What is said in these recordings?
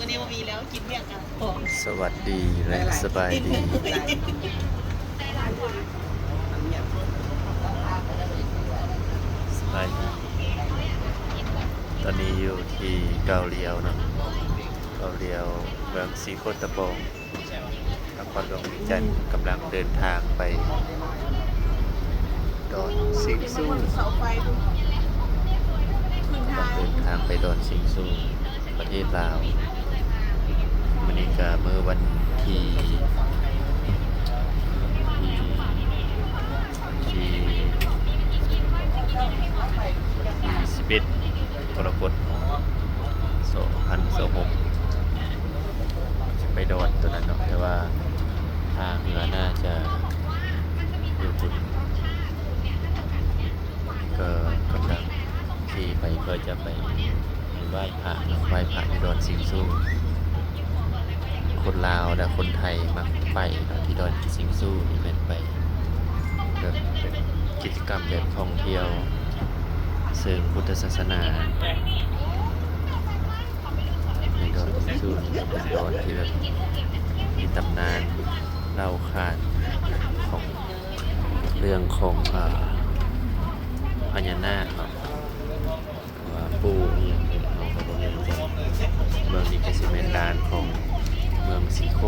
วันนี้มีแล้วกินเมี่ยงกันสวัสดีและสบายดีสบายดีตอนนี้อยู่ที่เกาเลียวเนาะเกาเลียวเมืองสีโคตะบองนครหลวงเวียงจันทร์กำลังเดินทางไปดอนสิงซูเดินทางไปดอนสิงซูประเทศลาววันนี้ก็เมื่อวันที่11กรกฎาคม2026จะไปดอนตัวนั้นเนาะแต่ว่าทางเรือน่าจะอยู่จุดก็กำลังขี่ไปเพื่อจะไปไหว้พระที่ดอนสิงซูคนลาวและคนไทยมักไปเนาะที่ดอนสิงซูนี่เป็นไปแบบเป็นกิจกรรมแบบท่องเที่ยวเชิงพุทธศาสนาในดอนสิงซูนี่เป็นดอนที่แบบมีตำนานเล่าขานของเรื่องของพญานาคเนาะว่าปู่เนี่ยเราก็บ่แม่นจังเมืองนี้ก็สิแม่นลานของเมืองสีโค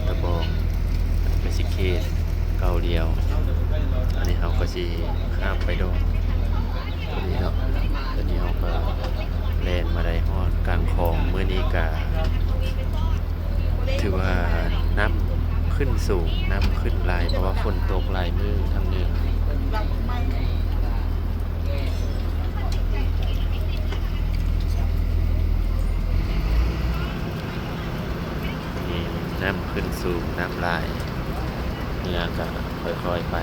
ตะบองเป็นสิเขตเกาเลียวอันนี้เราก็สิข้ามไปดอนตัวนี้เนาะตัวนี้เราก็แล่นมาได้ฮอดกลางคลองมื้อนี้ก็ถือว่าน้ำขึ้นสูงน้ำขึ้นหลายเพราะว่าฝนตกหลายมื้อทั้งเหนือน้ำขึ้นสูงน้ำลายเรือก็ค่อยๆไป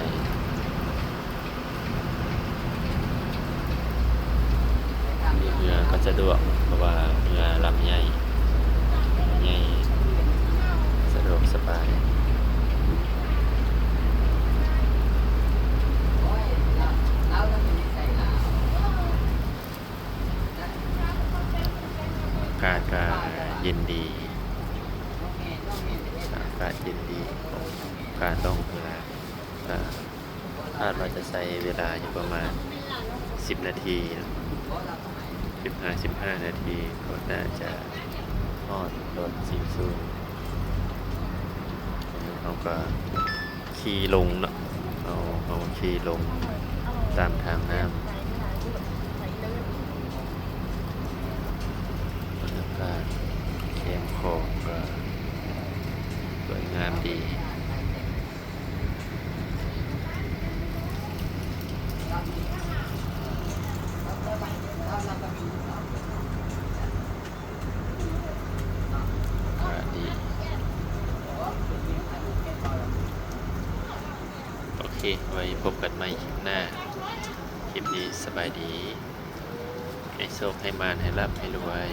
เรือก็สะดวกเพราะว่าเรือลำใหญ่สะดวกสบายอากาศก็เย็นดีอากาศเย็นดีของการล่องเรือคาดว่าจะใช้เวลาอยู่ประมาณ10 นาที15 นาทีก็น่าจะฮอดดอนสิงซูเราก็ขี่ลงเนาะเอาขี่ลงตามทางน้ำบรรยากาศแคมป์ของก็สวยงามดีโอเคไว้พบกันใหม่คลิปหน้าคลิปนี้สบายดีให้โชคให้มานให้รับให้รวย